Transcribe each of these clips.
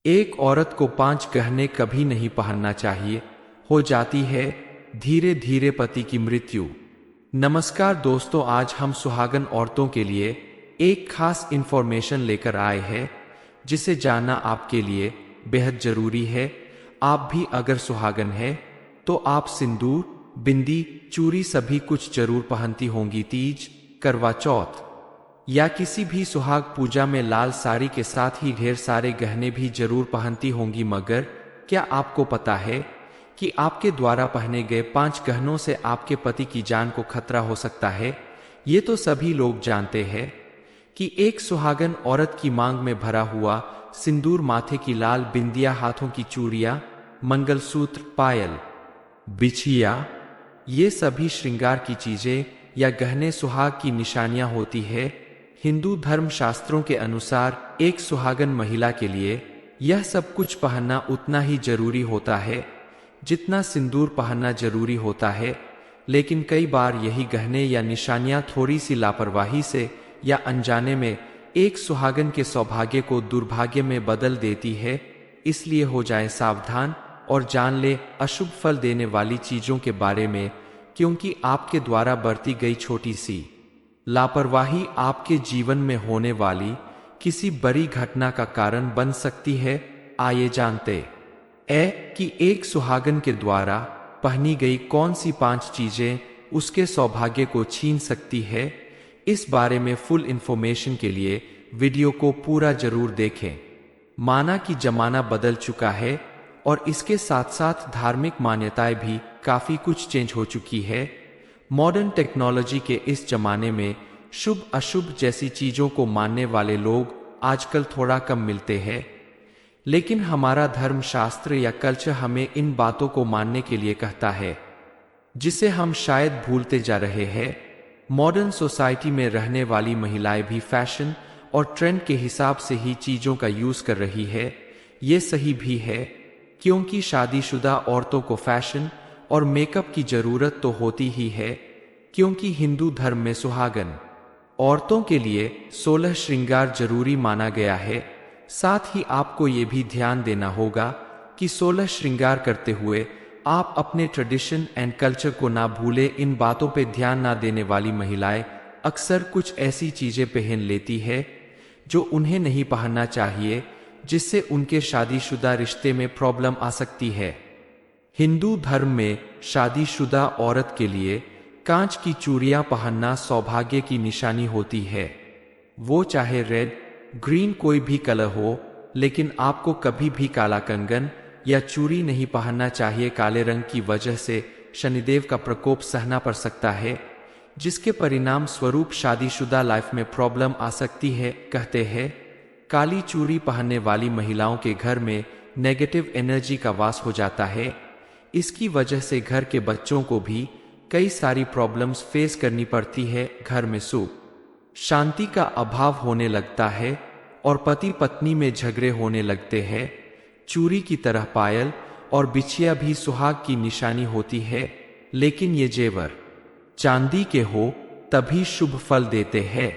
एक औरत को 5 गहने कभी नहीं पहनना चाहिए, हो जाती है धीरे धीरे पति की मृत्यु। नमस्कार दोस्तों, आज हम सुहागन औरतों के लिए एक खास इंफॉर्मेशन लेकर आए हैं जिसे जानना आपके लिए बेहद जरूरी है। आप भी अगर सुहागन है तो आप सिंदूर, बिंदी, चूड़ी सभी कुछ जरूर पहनती होंगी। तीज, करवा चौथ या किसी भी सुहाग पूजा में लाल साड़ी के साथ ही ढेर सारे गहने भी जरूर पहनती होंगी। मगर क्या आपको पता है कि आपके द्वारा पहने गए 5 गहनों से आपके पति की जान को खतरा हो सकता है? ये तो सभी लोग जानते हैं कि एक सुहागन औरत की मांग में भरा हुआ सिंदूर, माथे की लाल बिंदिया, हाथों की चूड़ियां, मंगलसूत्र, पायल, बिछिया, ये सभी श्रृंगार की चीजें या गहने सुहाग की निशानियां होती है। हिंदू धर्म शास्त्रों के अनुसार एक सुहागन महिला के लिए यह सब कुछ पहनना उतना ही जरूरी होता है जितना सिंदूर पहनना जरूरी होता है। लेकिन कई बार यही गहने या निशानियां थोड़ी सी लापरवाही से या अनजाने में एक सुहागन के सौभाग्य को दुर्भाग्य में बदल देती है। इसलिए हो जाए सावधान और जान ले अशुभ फल देने वाली चीजों के बारे में, क्योंकि आपके द्वारा बरती गई छोटी सी लापरवाही आपके जीवन में होने वाली किसी बड़ी घटना का कारण बन सकती है। आइए जानते हैं कि एक सुहागन के द्वारा पहनी गई कौन सी 5 चीजें उसके सौभाग्य को छीन सकती है। इस बारे में फुल इंफॉर्मेशन के लिए वीडियो को पूरा जरूर देखें। माना कि जमाना बदल चुका है और इसके साथ साथ धार्मिक मान्यताएं भी काफी कुछ चेंज हो चुकी है। मॉडर्न टेक्नोलॉजी के इस जमाने में शुभ अशुभ जैसी चीजों को मानने वाले लोग आजकल थोड़ा कम मिलते हैं, लेकिन हमारा धर्म शास्त्र या कल्चर हमें इन बातों को मानने के लिए कहता है, जिसे हम शायद भूलते जा रहे हैं। मॉडर्न सोसाइटी में रहने वाली महिलाएं भी फैशन और ट्रेंड के हिसाब से ही चीजों का यूज कर रही है। ये सही भी है, क्योंकि शादीशुदा औरतों को फैशन और मेकअप की जरूरत तो होती ही है, क्योंकि हिंदू धर्म में सुहागन औरतों के लिए 16 श्रृंगार जरूरी माना गया है। साथ ही आपको ये भी ध्यान देना होगा कि 16 श्रृंगार करते हुए आप अपने ट्रेडिशन एंड कल्चर को ना भूले। इन बातों पे ध्यान ना देने वाली महिलाएं अक्सर कुछ ऐसी चीजें पहन लेती है जो उन्हें नहीं पहनना चाहिए, जिससे उनके शादीशुदा रिश्ते में प्रॉब्लम आ सकती है। हिंदू धर्म में शादीशुदा औरत के लिए कांच की चूड़ियां पहनना सौभाग्य की निशानी होती है। वो चाहे रेड, ग्रीन, कोई भी कलर हो, लेकिन आपको कभी भी काला कंगन या चूड़ी नहीं पहनना चाहिए। काले रंग की वजह से शनिदेव का प्रकोप सहना पड़ सकता है, जिसके परिणाम स्वरूप शादीशुदा लाइफ में प्रॉब्लम आ सकती है। कहते हैं काली चूड़ी पहनने वाली महिलाओं के घर में नेगेटिव एनर्जी का वास हो जाता है। इसकी वजह से घर के बच्चों को भी कई सारी प्रॉब्लम्स फेस करनी पड़ती है। घर में सुख शांति का अभाव होने लगता है और पति पत्नी में झगड़े होने लगते हैं। चूड़ी की तरह पायल और बिछिया भी सुहाग की निशानी होती है, लेकिन ये जेवर चांदी के हो तभी शुभ फल देते हैं।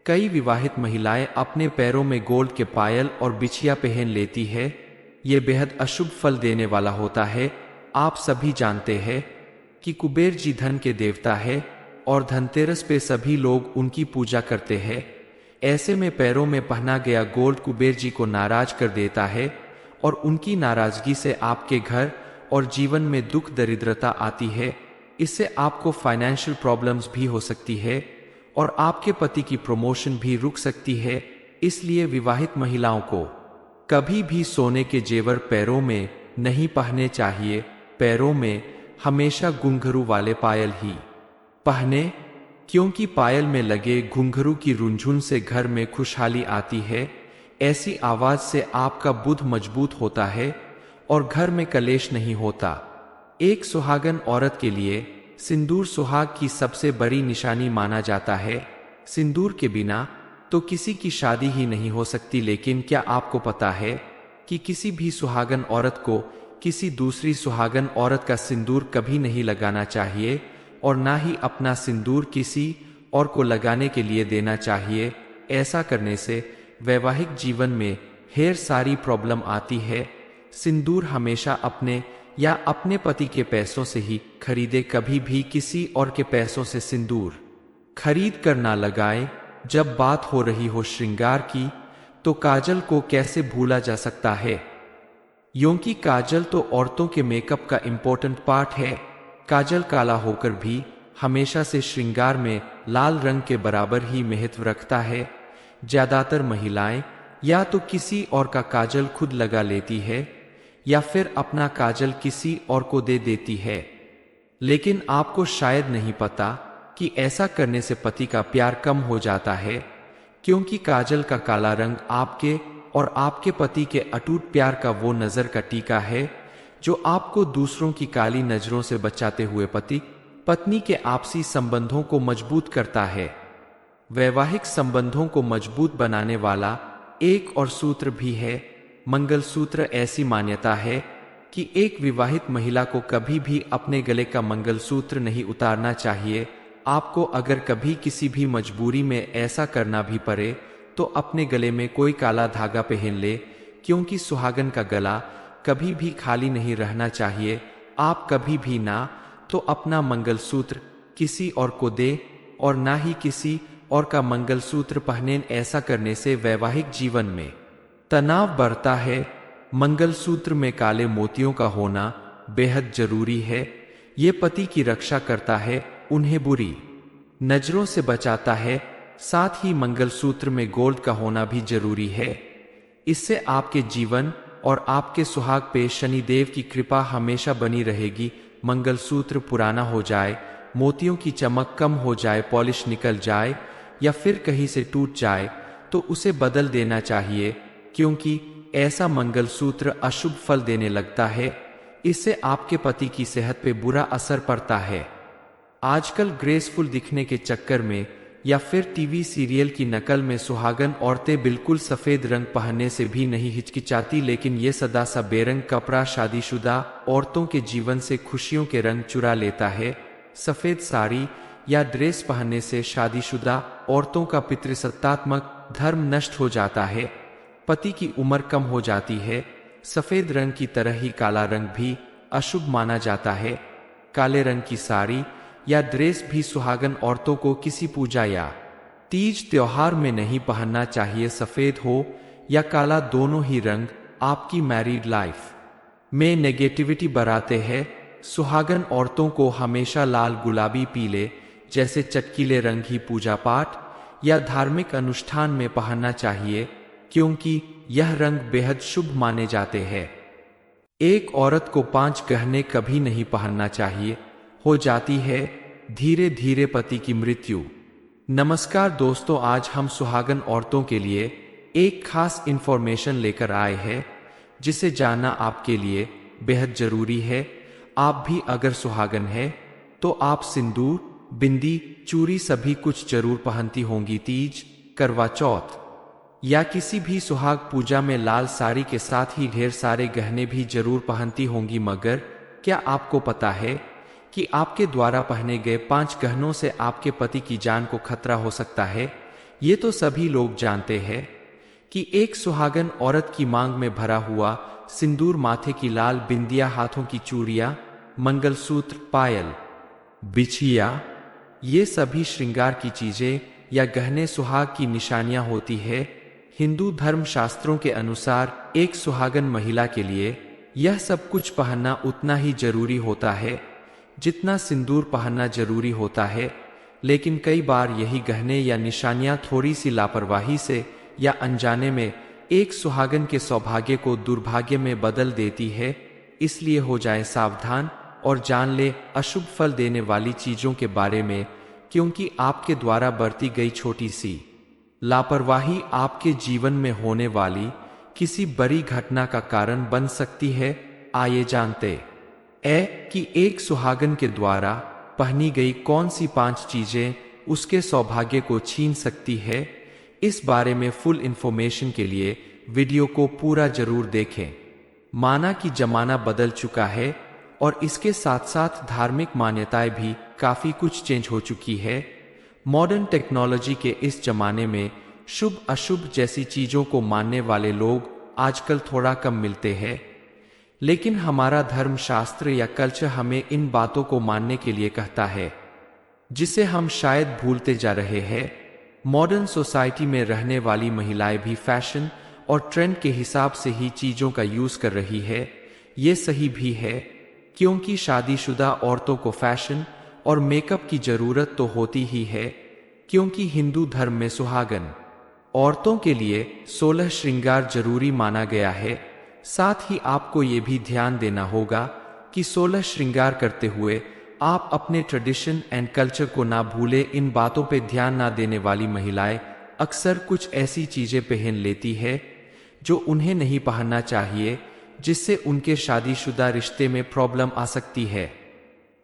कई विवाहित महिलाएं अपने पैरों में गोल्ड के पायल और बिछिया पहन लेती है। ये बेहद अशुभ फल देने वाला होता है। आप सभी जानते हैं कि कुबेर जी धन के देवता है और धनतेरस पे सभी लोग उनकी पूजा करते हैं। ऐसे में पैरों में पहना गया गोल्ड कुबेर जी को नाराज कर देता है और उनकी नाराजगी से आपके घर और जीवन में दुख दरिद्रता आती है। इससे आपको फाइनेंशियल प्रॉब्लम्स भी हो सकती है और आपके पति की प्रमोशन भी रुक सकती है। इसलिए विवाहित महिलाओं को कभी भी सोने के जेवर पैरों में नहीं पहनने चाहिए। पैरों में हमेशा घुंघरू वाले पायल ही पहने, क्योंकि पायल में लगे घुंघरू की रुंझुन से घर में खुशहाली आती है। ऐसी आवाज से आपका बुद्ध मजबूत होता है और घर में कलेश नहीं होता। एक सुहागन औरत के लिए सिंदूर सुहाग की सबसे बड़ी निशानी माना जाता है। सिंदूर के बिना तो किसी की शादी ही नहीं हो सकती। लेकिन क्या आपको पता है कि किसी भी सुहागन औरत को किसी दूसरी सुहागन औरत का सिंदूर कभी नहीं लगाना चाहिए और ना ही अपना सिंदूर किसी और को लगाने के लिए देना चाहिए। ऐसा करने से वैवाहिक जीवन में ढेर सारी प्रॉब्लम आती है। सिंदूर हमेशा अपने या अपने पति के पैसों से ही खरीदे, कभी भी किसी और के पैसों से सिंदूर खरीद कर ना लगाए। जब बात हो रही हो श्रृंगार की, तो काजल को कैसे भूला जा सकता है, क्योंकि काजल तो औरतों के मेकअप का इम्पोर्टेंट पार्ट है। काजल काला होकर भी हमेशा से श्रृंगार में लाल रंग के बराबर ही महत्व रखता है। ज्यादातर महिलाएं या तो किसी और का काजल खुद लगा लेती है या फिर अपना काजल किसी और को दे देती है। लेकिन आपको शायद नहीं पता कि ऐसा करने से पति का प्यार कम हो जाता है, क्योंकि काजल का काला रंग आपके और आपके पति के अटूट प्यार का वो नजर का टीका है जो आपको दूसरों की काली नजरों से बचाते हुए पति पत्नी के आपसी संबंधों को मजबूत करता है। वैवाहिक संबंधों को मजबूत बनाने वाला एक और सूत्र भी है, मंगलसूत्र। ऐसी मान्यता है कि एक विवाहित महिला को कभी भी अपने गले का मंगलसूत्र नहीं उतारना चाहिए। आपको अगर कभी किसी भी मजबूरी में ऐसा करना भी पड़े तो अपने गले में कोई काला धागा पहन ले, क्योंकि सुहागन का गला कभी भी खाली नहीं रहना चाहिए। आप कभी भी ना तो अपना मंगलसूत्र किसी और को दे और ना ही किसी और का मंगलसूत्र पहने। ऐसा करने से वैवाहिक जीवन में तनाव बढ़ता है। मंगलसूत्र में काले मोतियों का होना बेहद जरूरी है। ये पति की रक्षा करता है, उन्हें बुरी नजरों से बचाता है। साथ ही मंगलसूत्र में गोल्ड का होना भी जरूरी है। इससे आपके जीवन और आपके सुहाग पे शनिदेव की कृपा हमेशा बनी रहेगी। मंगलसूत्र पुराना हो जाए, मोतियों की चमक कम हो जाए, पॉलिश निकल जाए या फिर कहीं से टूट जाए तो उसे बदल देना चाहिए, क्योंकि ऐसा मंगलसूत्र अशुभ फल देने लगता है। इससे आपके पति की सेहत पे बुरा असर पड़ता है। आजकल ग्रेसफुल दिखने के चक्कर में या फिर टीवी सीरियल की नकल में सुहागन औरतें बिल्कुल सफेद रंग पहनने से भी नहीं हिचकिचाती, लेकिन ये सदा सा बेरंग कपड़ा शादीशुदा औरतों के जीवन से खुशियों के रंग चुरा लेता है। सफेद साड़ी या ड्रेस पहनने से शादीशुदा औरतों का पितृसत्तात्मक धर्म नष्ट हो जाता है, पति की उम्र कम हो जाती है। सफेद रंग की तरह ही काला रंग भी अशुभ माना जाता है। काले रंग की साड़ी या ड्रेस भी सुहागन औरतों को किसी पूजा या तीज त्योहार में नहीं पहनना चाहिए। सफेद हो या काला, दोनों ही रंग आपकी मैरिड लाइफ में नेगेटिविटी बढ़ाते हैं। सुहागन औरतों को हमेशा लाल, गुलाबी, पीले जैसे चटकीले रंग ही पूजा पाठ या धार्मिक अनुष्ठान में पहनना चाहिए, क्योंकि यह रंग बेहद शुभ माने जाते हैं। एक औरत को 5 गहने कभी नहीं पहनना चाहिए, हो जाती है धीरे धीरे पति की मृत्यु। नमस्कार दोस्तों, आज हम सुहागन औरतों के लिए एक खास इंफॉर्मेशन लेकर आए हैं जिसे जानना आपके लिए बेहद जरूरी है। आप भी अगर सुहागन है तो आप सिंदूर, बिंदी, चूड़ी सभी कुछ जरूर पहनती होंगी। तीज, करवा चौथ या किसी भी सुहाग पूजा में लाल साड़ी के साथ ही ढेर सारे गहने भी जरूर पहनती होंगी। मगर क्या आपको पता है कि आपके द्वारा पहने गए 5 गहनों से आपके पति की जान को खतरा हो सकता है? ये तो सभी लोग जानते हैं कि एक सुहागन औरत की मांग में भरा हुआ सिंदूर, माथे की लाल बिंदिया, हाथों की चूड़ियां, मंगलसूत्र, पायल, बिछिया, ये सभी श्रृंगार की चीजें या गहने सुहाग की निशानियां होती है। हिंदू धर्म शास्त्रों के अनुसार एक सुहागन महिला के लिए यह सब कुछ पहनना उतना ही जरूरी होता है जितना सिंदूर पहनना जरूरी होता है। लेकिन कई बार यही गहने या निशानियां थोड़ी सी लापरवाही से या अनजाने में एक सुहागन के सौभाग्य को दुर्भाग्य में बदल देती है। इसलिए हो जाए सावधान और जान ले अशुभ फल देने वाली चीजों के बारे में, क्योंकि आपके द्वारा बरती गई छोटी सी लापरवाही आपके जीवन में होने वाली किसी बड़ी घटना का कारण बन सकती है। आइए जानते कि एक सुहागन के द्वारा पहनी गई कौन सी 5 चीजें उसके सौभाग्य को छीन सकती है। इस बारे में फुल इंफॉर्मेशन के लिए वीडियो को पूरा जरूर देखें। माना कि जमाना बदल चुका है और इसके साथ साथ धार्मिक मान्यताएं भी काफी कुछ चेंज हो चुकी है। मॉडर्न टेक्नोलॉजी के इस जमाने में शुभ अशुभ जैसी चीजों को मानने वाले लोग आजकल थोड़ा कम मिलते हैं, लेकिन हमारा धर्मशास्त्र या कल्चर हमें इन बातों को मानने के लिए कहता है, जिसे हम शायद भूलते जा रहे हैं। मॉडर्न सोसाइटी में रहने वाली महिलाएं भी फैशन और ट्रेंड के हिसाब से ही चीजों का यूज कर रही है। ये सही भी है, क्योंकि शादीशुदा औरतों को फैशन और मेकअप की जरूरत तो होती ही है, क्योंकि हिंदू धर्म में सुहागन औरतों के लिए 16 श्रृंगार जरूरी माना गया है। साथ ही आपको ये भी ध्यान देना होगा कि 16 श्रृंगार करते हुए आप अपने ट्रेडिशन एंड कल्चर को ना भूले। इन बातों पे ध्यान ना देने वाली महिलाएं अक्सर कुछ ऐसी चीजें पहन लेती है जो उन्हें नहीं पहनना चाहिए, जिससे उनके शादीशुदा रिश्ते में प्रॉब्लम आ सकती है।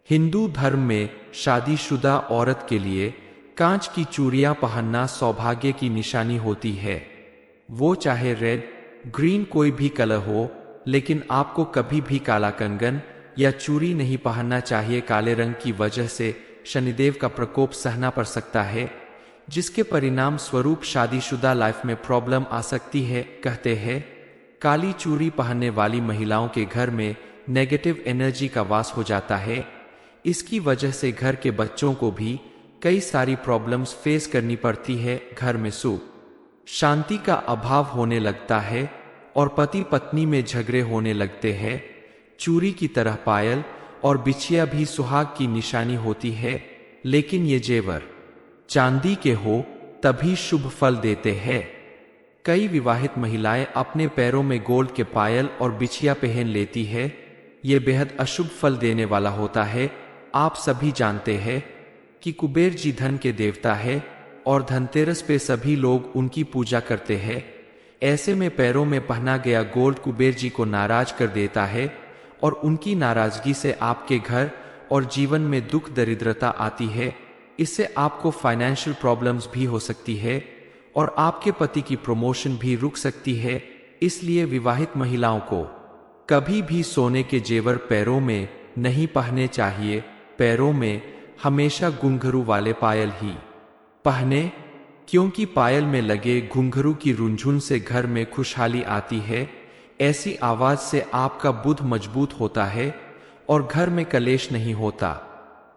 हिंदू धर्म में शादीशुदा औरत के लिए कांच की चूड़ियां पहनना सौभाग्य की निशानी होती है। वो चाहे रेड, ग्रीन कोई भी कलर हो, लेकिन आपको कभी भी काला कंगन या चूड़ी नहीं पहनना चाहिए। काले रंग की वजह से शनिदेव का प्रकोप सहना पड़ सकता है, जिसके परिणाम स्वरूप शादीशुदा लाइफ में प्रॉब्लम आ सकती है। कहते हैं काली चूड़ी पहनने वाली महिलाओं के घर में नेगेटिव एनर्जी का वास हो जाता है। इसकी वजह से घर के बच्चों को भी कई सारी प्रॉब्लम्स फेस करनी पड़ती है। घर में सुख शांति का अभाव होने लगता है और पति पत्नी में झगड़े होने लगते हैं। चूड़ी की तरह पायल और बिछिया भी सुहाग की निशानी होती है, लेकिन ये जेवर चांदी के हो तभी शुभ फल देते हैं। कई विवाहित महिलाएं अपने पैरों में गोल्ड के पायल और बिछिया पहन लेती है। ये बेहद अशुभ फल देने वाला होता है। आप सभी जानते हैं कि कुबेर जी धन के देवता है और धनतेरस पे सभी लोग उनकी पूजा करते हैं। ऐसे में पैरों में पहना गया गोल्ड कुबेर जी को नाराज कर देता है और उनकी नाराजगी से आपके घर और जीवन में दुख दरिद्रता आती है। इससे आपको फाइनेंशियल प्रॉब्लम्स भी हो सकती है और आपके पति की प्रमोशन भी रुक सकती है। इसलिए विवाहित महिलाओं को कभी भी सोने के जेवर पैरों में नहीं पहनने चाहिए। पैरों में हमेशा घुंघरू वाले पायल ही पहने, क्योंकि पायल में लगे घुंघरू की रुंझुन से घर में खुशहाली आती है। ऐसी आवाज से आपका बुद्ध मजबूत होता है और घर में कलेश नहीं होता।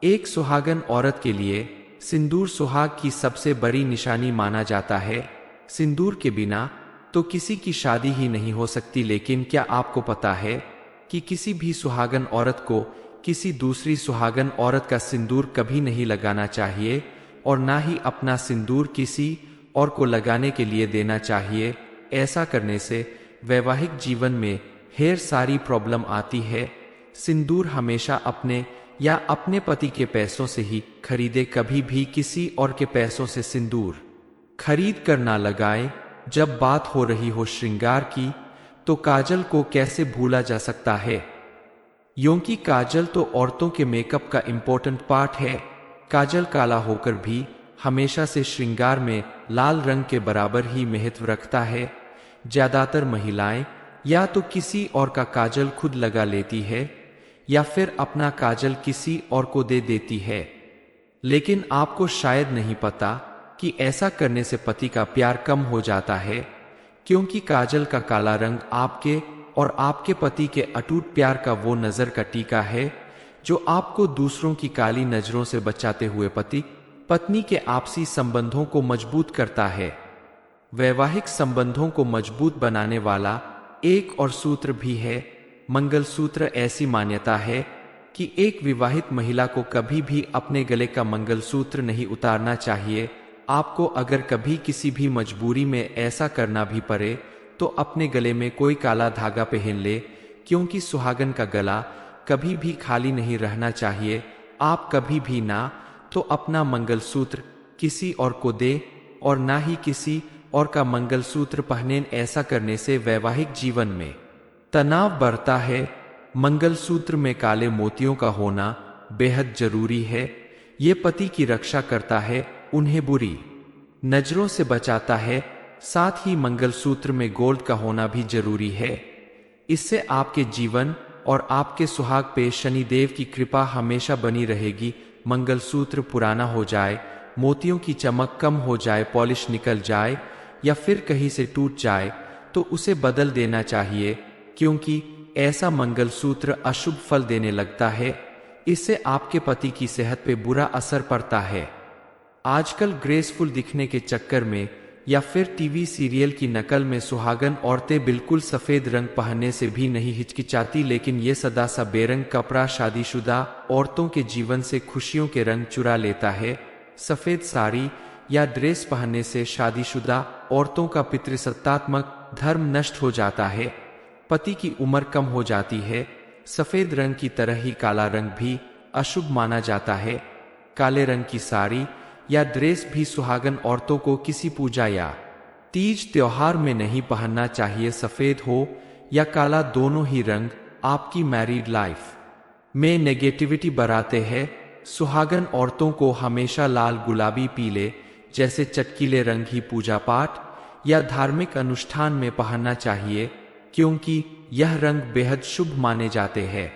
एक सुहागन औरत के लिए सिंदूर सुहाग की सबसे बड़ी निशानी माना जाता है। सिंदूर के बिना तो किसी की शादी ही नहीं हो सकती। लेकिन क्या आपको पता है कि किसी भी सुहागन औरत को किसी दूसरी सुहागन औरत का सिंदूर कभी नहीं लगाना चाहिए और ना ही अपना सिंदूर किसी और को लगाने के लिए देना चाहिए। ऐसा करने से वैवाहिक जीवन में ढेर सारी प्रॉब्लम आती है। सिंदूर हमेशा अपने या अपने पति के पैसों से ही खरीदे, कभी भी किसी और के पैसों से सिंदूर खरीद कर ना लगाए। जब बात हो रही हो श्रृंगार की, तो काजल को कैसे भूला जा सकता है, क्योंकि काजल तो औरतों के मेकअप का इम्पोर्टेंट पार्ट है। काजल काला होकर भी हमेशा से श्रृंगार में लाल रंग के बराबर ही महत्व रखता है। ज्यादातर महिलाएं या तो किसी और का काजल खुद लगा लेती है या फिर अपना काजल किसी और को दे देती है। लेकिन आपको शायद नहीं पता कि ऐसा करने से पति का प्यार कम हो जाता है, क्योंकि काजल का काला रंग आपके और आपके पति के अटूट प्यार का वो नजर का टीका है जो आपको दूसरों की काली नजरों से बचाते हुए पति पत्नी के आपसी संबंधों को मजबूत करता है। वैवाहिक संबंधों को मजबूत बनाने वाला एक और सूत्र भी है, मंगलसूत्र। ऐसी मान्यता है कि एक विवाहित महिला को कभी भी अपने गले का मंगलसूत्र नहीं उतारना चाहिए। आपको अगर कभी किसी भी मजबूरी में ऐसा करना भी पड़े तो अपने गले में कोई काला धागा पहन ले, क्योंकि सुहागन का गला कभी भी खाली नहीं रहना चाहिए। आप कभी भी ना तो अपना मंगलसूत्र किसी और को दे और ना ही किसी और का मंगलसूत्र पहने। ऐसा करने से वैवाहिक जीवन में तनाव बढ़ता है। मंगलसूत्र में काले मोतियों का होना बेहद जरूरी है। ये पति की रक्षा करता है, उन्हें बुरी नजरों से बचाता है। साथ ही मंगलसूत्र में गोल्ड का होना भी जरूरी है। इससे आपके जीवन और आपके सुहाग पे शनिदेव की कृपा हमेशा बनी रहेगी। मंगलसूत्र पुराना हो जाए, मोतियों की चमक कम हो जाए, पॉलिश निकल जाए या फिर कहीं से टूट जाए तो उसे बदल देना चाहिए, क्योंकि ऐसा मंगलसूत्र अशुभ फल देने लगता है। इससे आपके पति की सेहत पे बुरा असर पड़ता है। आजकल ग्रेसफुल दिखने के चक्कर में या फिर टीवी सीरियल की नकल में सुहागन औरतें बिल्कुल सफेद रंग पहनने से भी नहीं हिचकिचाती, लेकिन ये सदा सा बेरंग कपड़ा शादीशुदा औरतों के जीवन से खुशियों के रंग चुरा लेता है। सफेद साड़ी या ड्रेस पहनने से शादीशुदा औरतों का पितृसत्तात्मक धर्म नष्ट हो जाता है, पति की उम्र कम हो जाती है। सफेद रंग की तरह ही काला रंग भी अशुभ माना जाता है। काले रंग की साड़ी या ड्रेस भी सुहागन औरतों को किसी पूजा या तीज त्योहार में नहीं पहनना चाहिए। सफेद हो या काला, दोनों ही रंग आपकी मैरिड लाइफ में नेगेटिविटी बढ़ाते हैं। सुहागन औरतों को हमेशा लाल, गुलाबी, पीले जैसे चटकीले रंग ही पूजा पाठ या धार्मिक अनुष्ठान में पहनना चाहिए, क्योंकि यह रंग बेहद शुभ माने जाते हैं।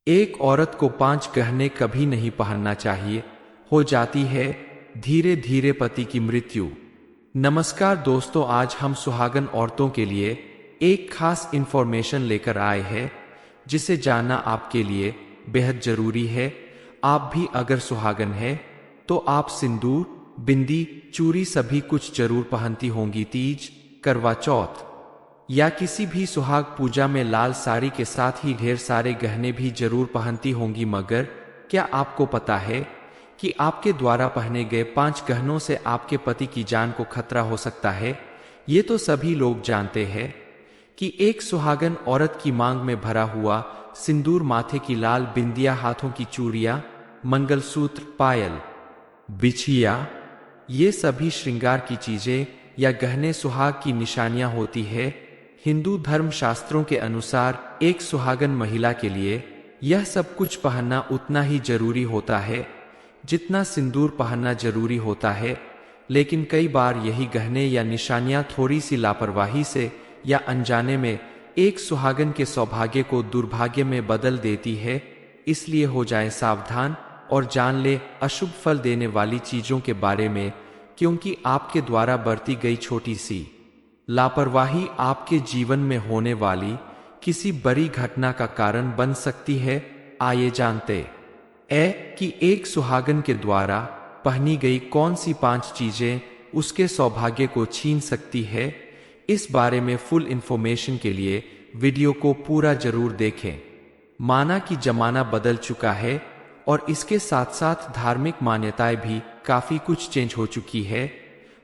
एक औरत को 5 गहने कभी नहीं पहनना चाहिए, हो जाती है धीरे धीरे पति की मृत्यु। नमस्कार दोस्तों, आज हम सुहागन औरतों के लिए एक खास इंफॉर्मेशन लेकर आए हैं, जिसे जानना आपके लिए बेहद जरूरी है। आप भी अगर सुहागन है तो आप सिंदूर, बिंदी, चूड़ी सभी कुछ जरूर पहनती होंगी। तीज, करवा चौथ या किसी भी सुहाग पूजा में लाल साड़ी के साथ ही ढेर सारे गहने भी जरूर पहनती होंगी। मगर क्या आपको पता है कि आपके द्वारा पहने गए 5 गहनों से आपके पति की जान को खतरा हो सकता है? ये तो सभी लोग जानते हैं कि एक सुहागन औरत की मांग में भरा हुआ सिंदूर, माथे की लाल बिंदिया, हाथों की चूड़ियां, मंगलसूत्र, पायल, बिछिया, ये सभी श्रृंगार की चीजें या गहने सुहाग की निशानियां होती है। हिंदू धर्म शास्त्रों के अनुसार एक सुहागन महिला के लिए यह सब कुछ पहनना उतना ही जरूरी होता है जितना सिंदूर पहनना जरूरी होता है। लेकिन कई बार यही गहने या निशानियां थोड़ी सी लापरवाही से या अनजाने में एक सुहागन के सौभाग्य को दुर्भाग्य में बदल देती है। इसलिए हो जाए सावधान और जान ले अशुभ फल देने वाली चीजों के बारे में, क्योंकि आपके द्वारा बरती गई छोटी सी लापरवाही आपके जीवन में होने वाली किसी बड़ी घटना का कारण बन सकती है। आइए जानते कि एक सुहागन के द्वारा पहनी गई कौन सी 5 चीजें उसके सौभाग्य को छीन सकती है। इस बारे में फुल इंफॉर्मेशन के लिए वीडियो को पूरा जरूर देखें। माना कि जमाना बदल चुका है और इसके साथ साथ धार्मिक मान्यताएं भी काफी कुछ चेंज हो चुकी है।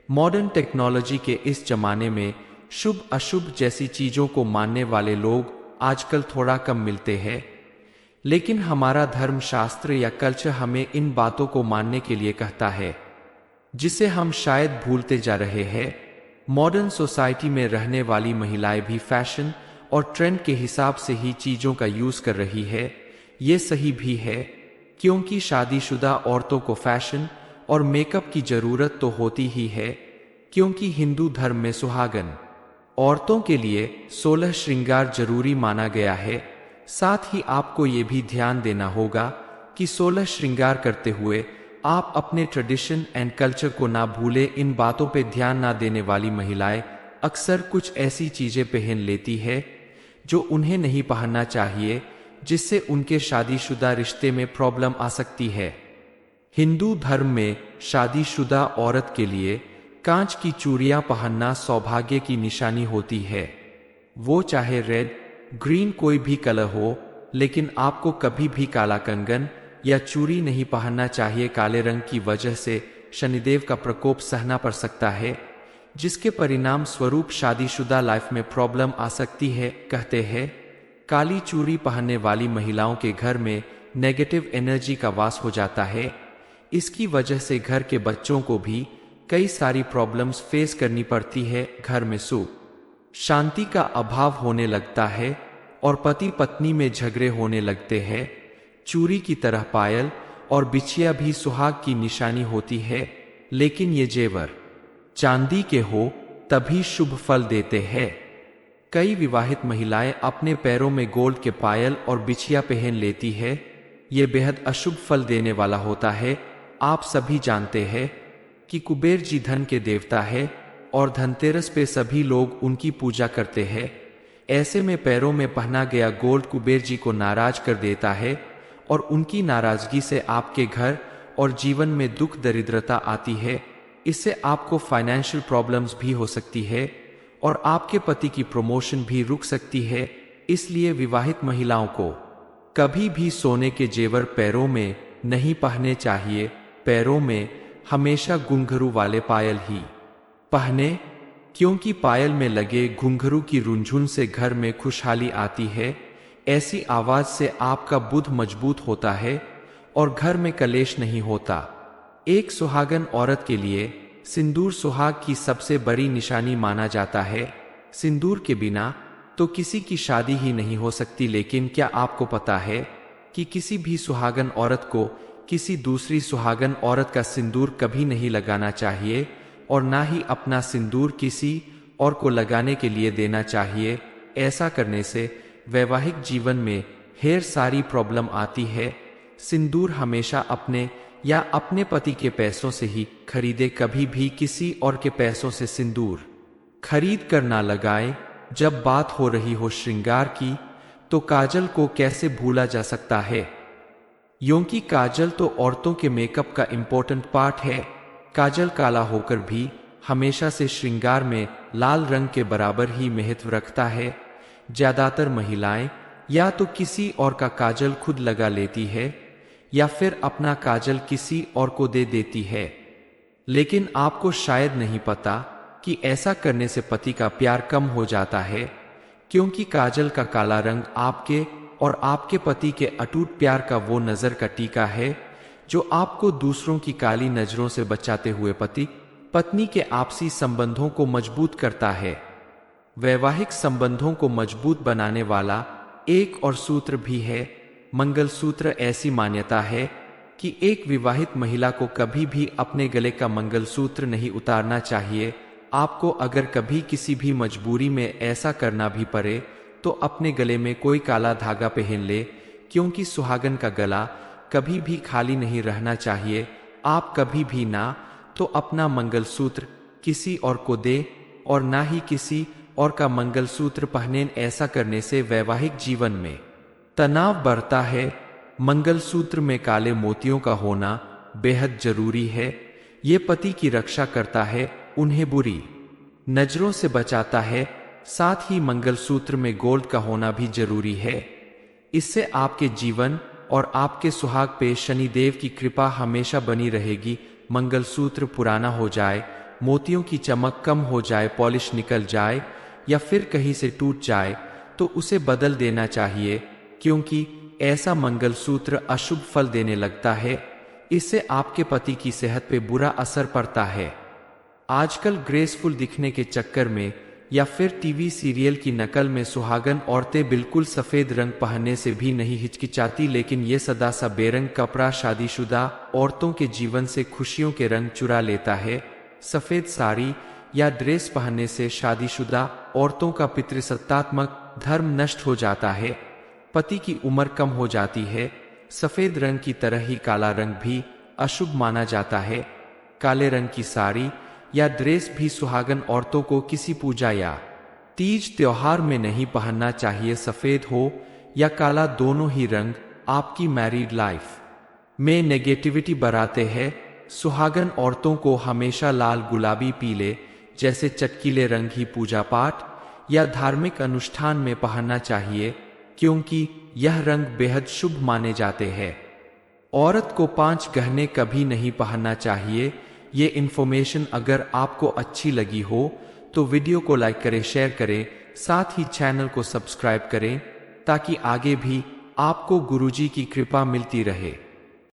मॉडर्न टेक्नोलॉजी के इस जमाने में शुभ अशुभ जैसी चीजों को मानने वाले लोग आजकल थोड़ा कम मिलते हैं, लेकिन हमारा धर्म शास्त्र या कल्चर हमें इन बातों को मानने के लिए कहता है, जिसे हम शायद भूलते जा रहे हैं। मॉडर्न सोसाइटी में रहने वाली महिलाएं भी फैशन और ट्रेंड के हिसाब से ही चीजों का यूज कर रही है। ये सही भी है, क्योंकि शादीशुदा औरतों को फैशन और मेकअप की जरूरत तो होती ही है, क्योंकि हिंदू धर्म में सुहागन औरतों के लिए 16 श्रृंगार जरूरी माना गया है। साथ ही आपको ये भी ध्यान देना होगा कि 16 श्रृंगार करते हुए आप अपने ट्रेडिशन एंड कल्चर को ना भूले। इन बातों पे ध्यान ना देने वाली महिलाएं अक्सर कुछ ऐसी चीजें पहन लेती है जो उन्हें नहीं पहनना चाहिए, जिससे उनके शादीशुदा रिश्ते में प्रॉब्लम आ सकती है। हिंदू धर्म में शादीशुदा औरत के लिए कांच की चूड़ियां पहनना सौभाग्य की निशानी होती है। वो चाहे रेड, ग्रीन, कोई भी कलर हो, लेकिन आपको कभी भी काला कंगन या चूड़ी नहीं पहनना चाहिए। काले रंग की वजह से शनिदेव का प्रकोप सहना पड़ सकता है, जिसके परिणाम स्वरूप शादीशुदा लाइफ में प्रॉब्लम आ सकती है। कहते हैं काली चूड़ी पहनने वाली महिलाओं के घर में नेगेटिव एनर्जी का वास हो जाता है। इसकी वजह से घर के बच्चों को भी कई सारी प्रॉब्लम्स फेस करनी पड़ती है। घर में सुख शांति का अभाव होने लगता है और पति पत्नी में झगड़े होने लगते हैं। चूड़ी की तरह पायल और बिछिया भी सुहाग की निशानी होती है, लेकिन ये जेवर चांदी के हो तभी शुभ फल देते हैं। कई विवाहित महिलाएं अपने पैरों में गोल्ड के पायल और बिछिया पहन लेती है। ये बेहद अशुभ फल देने वाला होता है। आप सभी जानते हैं कि कुबेर जी धन के देवता है और धनतेरस पे सभी लोग उनकी पूजा करते हैं। ऐसे में पैरों में पहना गया गोल्ड कुबेर जी को नाराज कर देता है और उनकी नाराजगी से आपके घर और जीवन में दुख दरिद्रता आती है। इससे आपको फाइनेंशियल प्रॉब्लम्स भी हो सकती है और आपके पति की प्रमोशन भी रुक सकती है। इसलिए विवाहित महिलाओं को कभी भी सोने के जेवर पैरों में नहीं पहनने चाहिए। पैरों में हमेशा घुंघरू वाले पायल ही पहने, क्योंकि पायल में लगे घुंघरू की रुंझुन से घर में खुशहाली आती है। ऐसी आवाज से आपका बुद्ध मजबूत होता है और घर में कलेश नहीं होता। एक सुहागन औरत के लिए सिंदूर सुहाग की सबसे बड़ी निशानी माना जाता है। सिंदूर के बिना तो किसी की शादी ही नहीं हो सकती। लेकिन क्या आपको पता है कि किसी भी सुहागन औरत को किसी दूसरी सुहागन औरत का सिंदूर कभी नहीं लगाना चाहिए और ना ही अपना सिंदूर किसी और को लगाने के लिए देना चाहिए। ऐसा करने से वैवाहिक जीवन में ढेर सारी प्रॉब्लम आती है। सिंदूर हमेशा अपने या अपने पति के पैसों से ही खरीदे, कभी भी किसी और के पैसों से सिंदूर खरीद कर ना लगाए। जब बात हो रही हो श्रृंगार की, तो काजल को कैसे भूला जा सकता है, क्योंकि काजल तो औरतों के मेकअप का इम्पोर्टेंट पार्ट है। काजल काला होकर भी हमेशा से श्रृंगार में लाल रंग के बराबर ही महत्व रखता है। ज्यादातर महिलाएं या तो किसी और का काजल खुद लगा लेती है या फिर अपना काजल किसी और को दे देती है। लेकिन आपको शायद नहीं पता कि ऐसा करने से पति का प्यार कम हो जाता है, क्योंकि काजल का काला रंग आपके और आपके पति के अटूट प्यार का वो नजर का टीका है जो आपको दूसरों की काली नजरों से बचाते हुए पति पत्नी के आपसी संबंधों को मजबूत करता है। वैवाहिक संबंधों को मजबूत बनाने वाला एक और सूत्र भी है, मंगलसूत्र। ऐसी मान्यता है कि एक विवाहित महिला को कभी भी अपने गले का मंगलसूत्र नहीं उतारना चाहिए। आपको अगर कभी किसी भी मजबूरी में ऐसा करना भी पड़े तो अपने गले में कोई काला धागा पहन ले, क्योंकि सुहागन का गला कभी भी खाली नहीं रहना चाहिए। आप कभी भी ना तो अपना मंगलसूत्र किसी और को दे और ना ही किसी और का मंगलसूत्र पहने। ऐसा करने से वैवाहिक जीवन में तनाव बढ़ता है। मंगलसूत्र में काले मोतियों का होना बेहद जरूरी है। ये पति की रक्षा करता है, उन्हें बुरी नजरों से बचाता है। साथ ही मंगलसूत्र में गोल्ड का होना भी जरूरी है। इससे आपके जीवन और आपके सुहाग पे शनिदेव की कृपा हमेशा बनी रहेगी। मंगलसूत्र पुराना हो जाए, मोतियों की चमक कम हो जाए, पॉलिश निकल जाए या फिर कहीं से टूट जाए तो उसे बदल देना चाहिए, क्योंकि ऐसा मंगलसूत्र अशुभ फल देने लगता है। इससे आपके पति की सेहत पे बुरा असर पड़ता है। आजकल ग्रेसफुल दिखने के चक्कर में या फिर टीवी सीरियल की नकल में सुहागन औरतें बिल्कुल सफेद रंग पहनने से भी नहीं हिचकिचाती, लेकिन ये सदा सा बेरंग कपड़ा शादीशुदा औरतों के जीवन से खुशियों के रंग चुरा लेता है। सफेद साड़ी या ड्रेस पहनने से शादीशुदा औरतों का पितृसत्तात्मक धर्म नष्ट हो जाता है, पति की उम्र कम हो जाती है। सफेद रंग की तरह ही काला रंग भी अशुभ माना जाता है। काले रंग की साड़ी या ड्रेस भी सुहागन औरतों को किसी पूजा या तीज त्योहार में नहीं पहनना चाहिए। सफेद हो या काला, दोनों ही रंग आपकी मैरिड लाइफ में नेगेटिविटी बढ़ाते हैं। सुहागन औरतों को हमेशा लाल, गुलाबी, पीले जैसे चटकीले रंग ही पूजा पाठ या धार्मिक अनुष्ठान में पहनना चाहिए, क्योंकि यह रंग बेहद शुभ माने जाते हैं। औरत को 5 गहने कभी नहीं पहनना चाहिए। ये इन्फॉर्मेशन अगर आपको अच्छी लगी हो तो वीडियो को लाइक करें, शेयर करें, साथ ही चैनल को सब्सक्राइब करें ताकि आगे भी आपको गुरुजी की कृपा मिलती रहे।